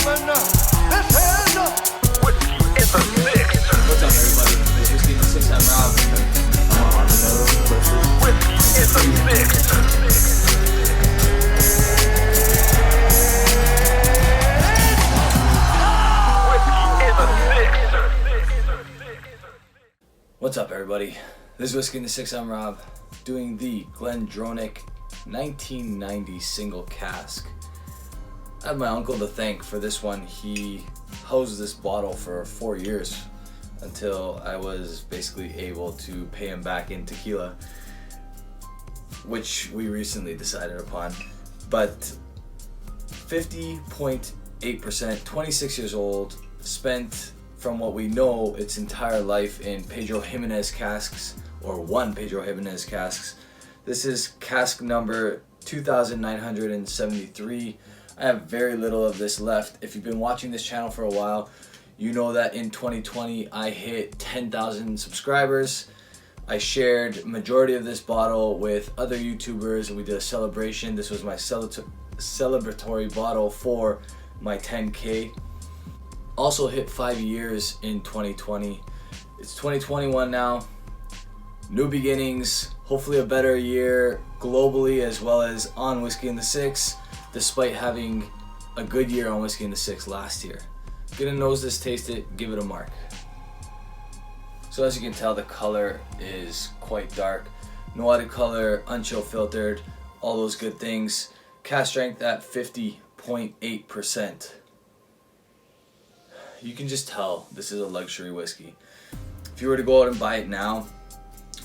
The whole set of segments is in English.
What's up, everybody? This is Whisky in the Six. I'm Rob. Whiskey in the mix. What's up, everybody? This is Whisky in the Six. I'm Rob, doing the Glendronach 1990 single cask. I have my uncle to thank for this one. He housed this bottle for 4 years until I was basically able to pay him back in tequila, which we recently decided upon. But 50.8%, 26 years old, spent, from what we know, its entire life in Pedro Jimenez casks, or one Pedro Jimenez casks. This is cask number 2973. I have very little of this left. If you've been watching this channel for a while, you know that in 2020 I hit 10,000 subscribers. I shared majority of this bottle with other YouTubers and we did a celebration. This was my celebratory bottle for my 10K. Also hit 5 years in 2020. It's 2021 now. New beginnings, hopefully a better year globally as well as on Whisky in the Six, despite having a good year on Whisky in the Six last year. Get a nose this, taste it, give it a mark. So as you can tell, the color is quite dark. No added color, unchill filtered, all those good things. Cask strength at 50.8%. You can just tell this is a luxury whiskey. If you were to go out and buy it now,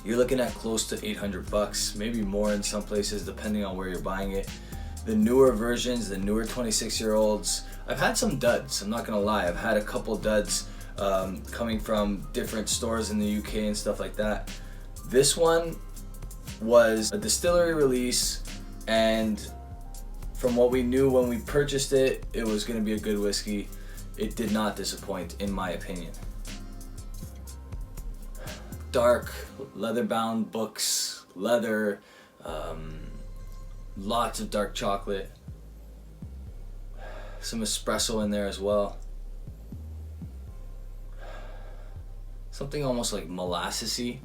you're looking at close to 800 bucks, maybe more in some places depending on where you're buying it. The newer versions, the newer 26-year-olds, I've had some duds, I'm not gonna lie. I've had a couple duds coming from different stores in the UK and stuff like that. This one was a distillery release, and from what we knew when we purchased it, it was gonna be a good whiskey. It did not disappoint, in my opinion. Dark, leather-bound books, leather, lots of dark chocolate, some espresso in there as well. Something almost like molassesy,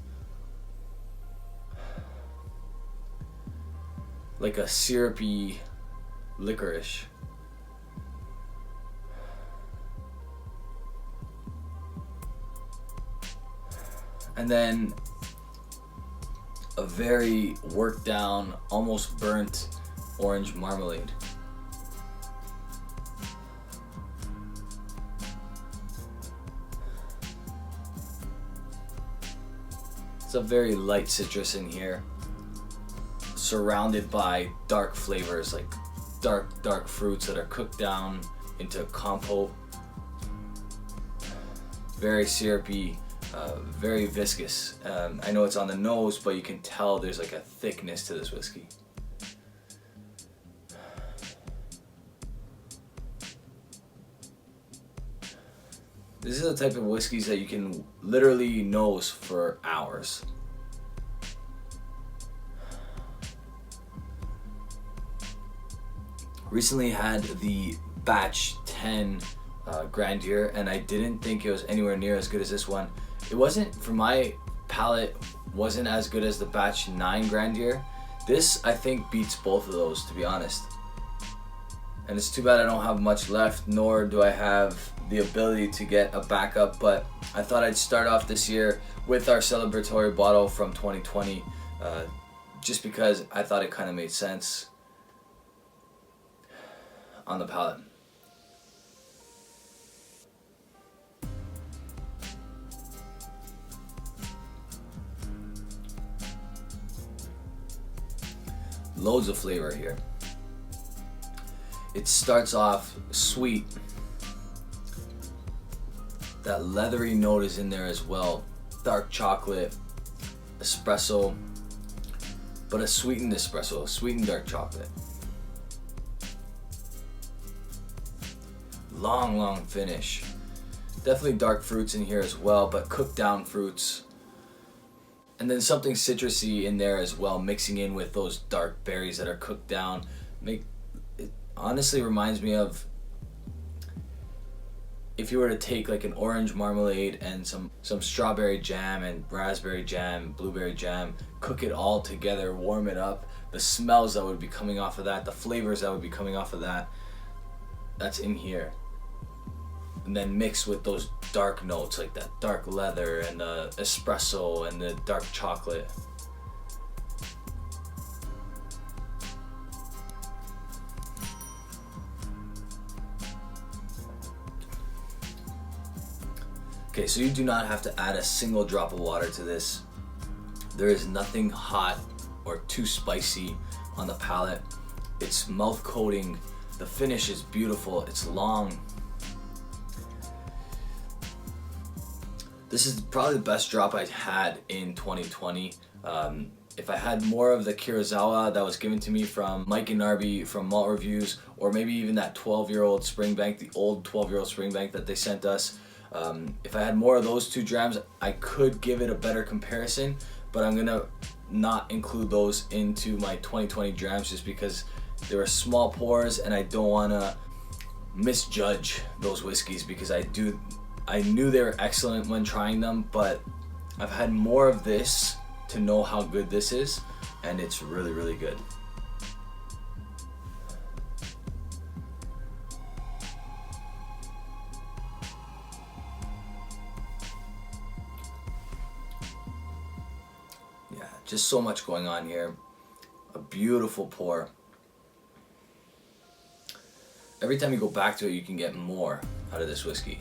like a syrupy licorice. And then a very worked down, almost burnt orange marmalade. It's a very light citrus in here, surrounded by dark flavors like dark fruits that are cooked down into compote. Very syrupy, very viscous. I know it's on the nose, but you can tell there's like a thickness to this whiskey. This is the type of whiskeys that you can literally nose for hours. Recently had the batch 10 Grandeur, and I didn't think it was anywhere near as good as this one. It wasn't, for my palate, wasn't as good as the batch 9 Grandeur. This, I think, beats both of those, to be honest. And it's too bad I don't have much left, nor do I have the ability to get a backup, but I thought I'd start off this year with our celebratory bottle from 2020, just because I thought it kind of made sense on the palate. Loads of flavor here. It starts off sweet. That leathery note is in there as well. Dark chocolate, espresso, but a sweetened espresso, sweetened dark chocolate. Long finish. Definitely dark fruits in here as well, but cooked down fruits. And then something citrusy in there as well, mixing in with those dark berries that are cooked down. It honestly reminds me of, if you were to take like an orange marmalade and some strawberry jam and raspberry jam, blueberry jam, cook it all together, warm it up, the smells that would be coming off of that, the flavors that would be coming off of that, that's in here. And then mix with those dark notes like that dark leather and the espresso and the dark chocolate. Okay, so you do not have to add a single drop of water to this. There is nothing hot or too spicy on the palate. It's mouth coating. The finish is beautiful. It's long. This is probably the best drop I've had in 2020. If I had more of the Kurosawa that was given to me from Mike and Narby from Malt Reviews, or maybe even that 12-year-old Springbank, the old 12-year-old Springbank that they sent us, if I had more of those 2 drams, I could give it a better comparison, but I'm gonna not include those into my 2020 drams just because they were small pours and I don't wanna misjudge those whiskeys, because I knew they were excellent when trying them, but I've had more of this to know how good this is, and it's really, really good. Yeah, just so much going on here. A beautiful pour. Every time you go back to it, you can get more out of this whiskey.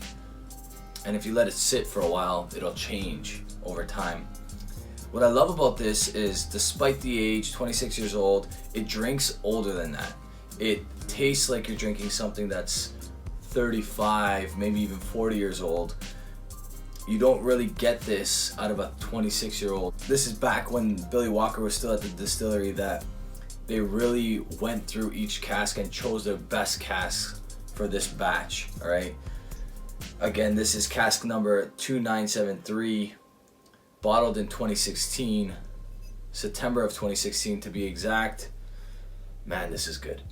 And if you let it sit for a while, it'll change over time. What I love about this is, despite the age, 26 years old, it drinks older than that. It tastes like you're drinking something that's 35, maybe even 40 years old. You don't really get this out of a 26-year-old. This is back when Billy Walker was still at the distillery, that they really went through each cask and chose their best casks for this batch, all right? Again, this is cask number 2973, bottled in 2016, September of 2016 to be exact. Man, this is good.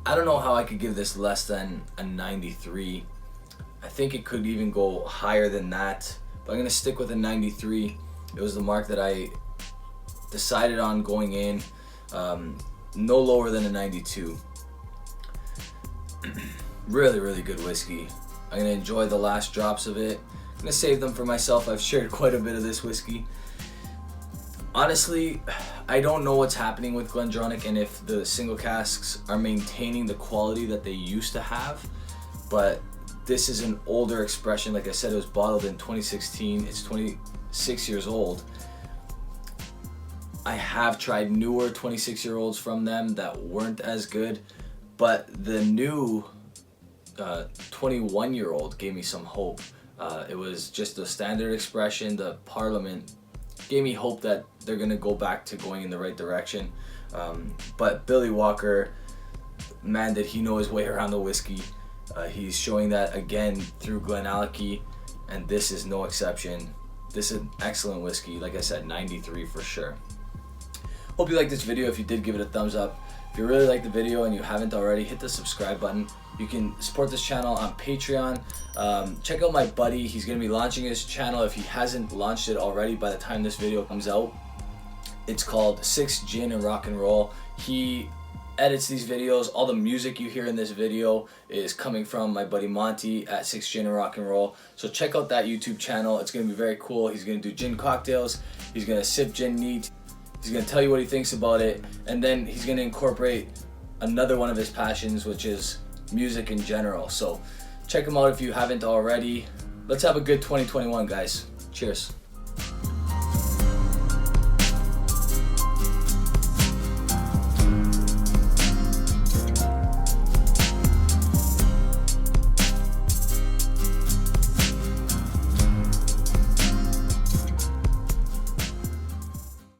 I don't know how I could give this less than a 93. I think it could even go higher than that, but I'm gonna stick with a 93. It was the mark that I decided on going in, no lower than a 92. Really, really good whiskey. I'm gonna enjoy the last drops of it. I'm gonna save them for myself. I've shared quite a bit of this whiskey. Honestly, I don't know what's happening with Glendronach and if the single casks are maintaining the quality that they used to have, but this is an older expression. Like I said, it was bottled in 2016. It's 26 years old. I have tried newer 26-year-olds from them that weren't as good, but the new 21-year-old gave me some hope. It was just the standard expression, the Parliament gave me hope that they're gonna go back to going in the right direction. But Billy Walker, man, did he know his way around the whiskey. He's showing that again through Glendronach, and this is no exception. This is an excellent whiskey. Like I said, 93 for sure. Hope you liked this video. If you did, give it a thumbs up. If you really liked the video and you haven't already, hit the subscribe button. You can support this channel on Patreon. Check out my buddy. He's going to be launching his channel if he hasn't launched it already by the time this video comes out. It's called 6 Gin and Rock and Roll. He edits these videos. All the music you hear in this video is coming from my buddy Monti at 6 Gin and Rock and Roll. So check out that YouTube channel. It's going to be very cool. He's going to do gin cocktails. He's going to sip gin neat. He's going to tell you what he thinks about it, and then he's going to incorporate another one of his passions, which is music in general. So check him out if you haven't already. Let's have a good 2021, guys. Cheers.